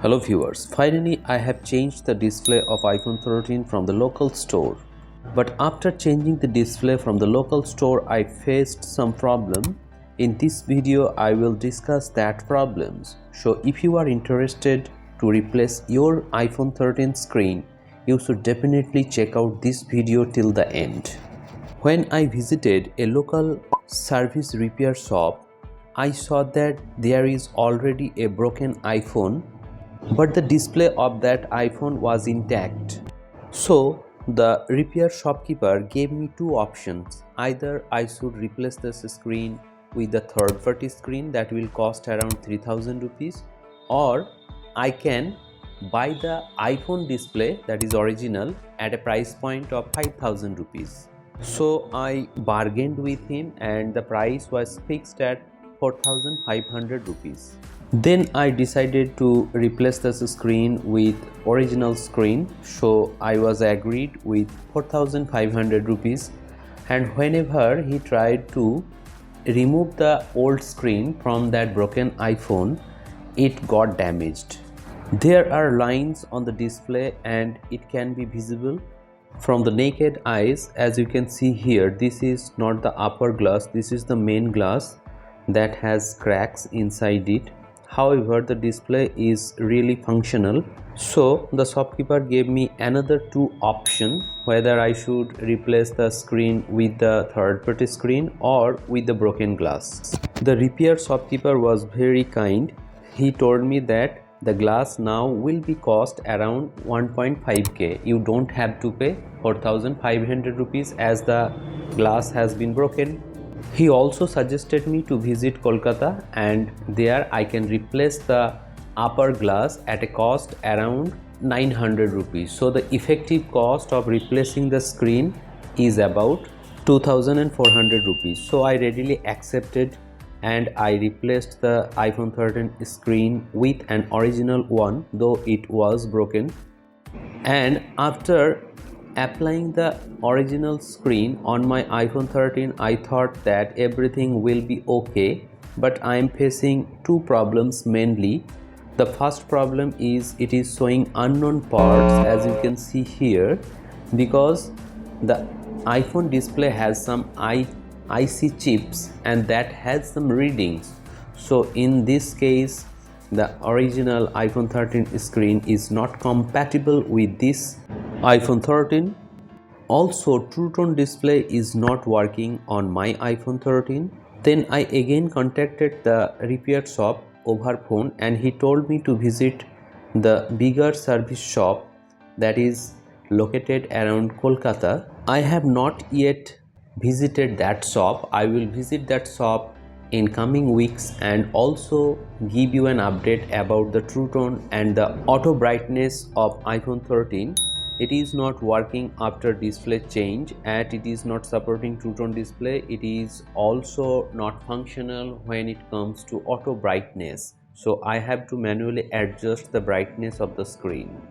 Hello viewers, finally I have changed the display of iPhone 13 from the local store. But after changing the display from the local store, I faced some problem. In this video, I will discuss that problems. So if you are interested to replace your iPhone 13 screen, you should definitely check out this video till the end. When I visited a local service repair shop, I saw that there is already a broken iPhone, but the display of that iPhone was intact. So the repair shopkeeper gave me two options. Either I should replace this screen with the third party screen that will cost around 3000 rupees, or I can buy the iPhone display that is original at a price point of 5000 rupees. So I bargained with him and the price was fixed at 4500 rupees. Then I decided to replace the screen with original screen, so I was agreed with 4500 rupees, and whenever he tried to remove the old screen from that broken iPhone, it got damaged. There are lines on the display and it can be visible from the naked eyes. As you can see here, this is not the upper glass, this is the main glass that has cracks inside it. However, the display is really functional. So the shopkeeper gave me another two options, whether I should replace the screen with the third party screen or with the broken glass. The repair shopkeeper was very kind. He told me that the glass now will be cost around 1.5k. You don't have to pay 4500 rupees as the glass has been broken. He also suggested me to visit Kolkata, and there I can replace the upper glass at a cost around 900 rupees. So the effective cost of replacing the screen is about 2400 rupees. So I readily accepted and I replaced the iPhone 13 screen with an original one, though it was broken. And after applying the original screen on my iPhone 13, I thought that everything will be okay, but I am facing two problems mainly. The first problem is it is showing unknown parts, as you can see here, because the iPhone display has some IC chips and that has some readings. So in this case, the original iPhone 13 screen is not compatible with this iPhone 13. Also, True Tone display is not working on my iPhone 13. Then I again contacted the repair shop over phone and he told me to visit the bigger service shop that is located around Kolkata. I have not yet visited that shop. I will visit that shop in coming weeks and also give you an update about the True Tone and the auto brightness of iPhone 13. It is not working after display change and it is not supporting True Tone display. It is also not functional when it comes to auto brightness. So I have to manually adjust the brightness of the screen.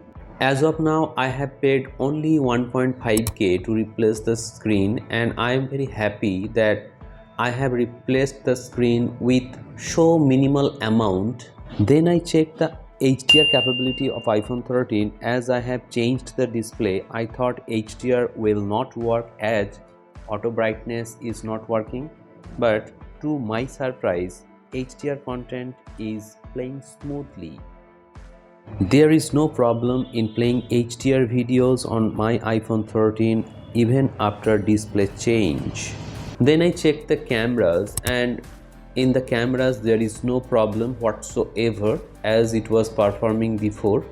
As of now, I have paid only 1.5k to replace the screen, and I am very happy that I have replaced the screen with so minimal amount. Then I checked the HDR capability of iPhone 13. As I have changed the display, I thought HDR will not work as auto brightness is not working, but to my surprise, HDR content is playing smoothly. There is no problem in playing HDR videos on my iPhone 13 even after display change. Then I checked the cameras, and in the cameras there is no problem whatsoever as it was performing before.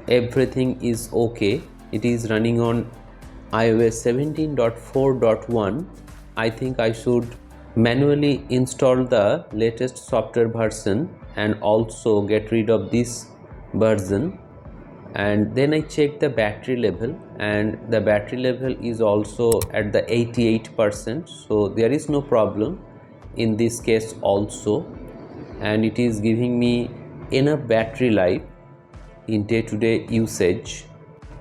Everything is okay. It is running on iOS 17.4.1. I think I should manually install the latest software version and also get rid of this version. And then I checked the battery level, and the battery level is also at the 88%, so there is no problem in this case also, and it is giving me enough battery life in day-to-day usage.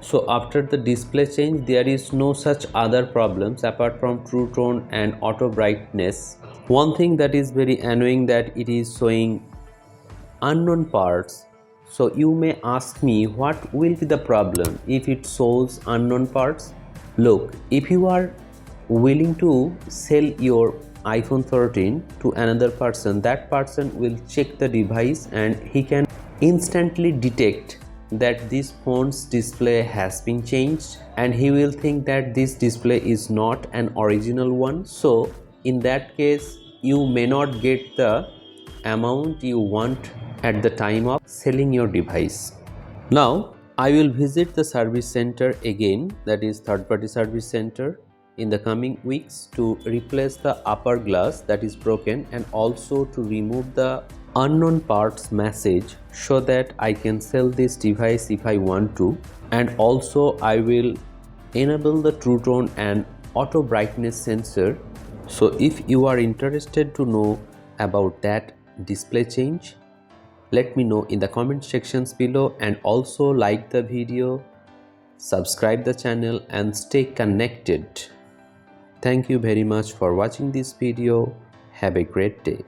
So after the display change, there is no such other problems apart from True Tone and auto brightness. One thing that is very annoying, that it is showing unknown parts. So you may ask me, what will be the problem if it shows unknown parts? Look, if you are willing to sell your iPhone 13 to another person, that person will check the device and he can instantly detect that this phone's display has been changed, and he will think that this display is not an original one. So in that case, you may not get the amount you want at the time of selling your device. Now I will visit the service center again, that is third party service center, in the coming weeks to replace the upper glass that is broken, and also to remove the unknown parts message so that I can sell this device if I want to. And also I will enable the True Tone and auto brightness sensor. So if you are interested to know about that display change, let me know in the comment sections below, and also like the video, subscribe the channel and stay connected. Thank you very much for watching this video. Have a great day.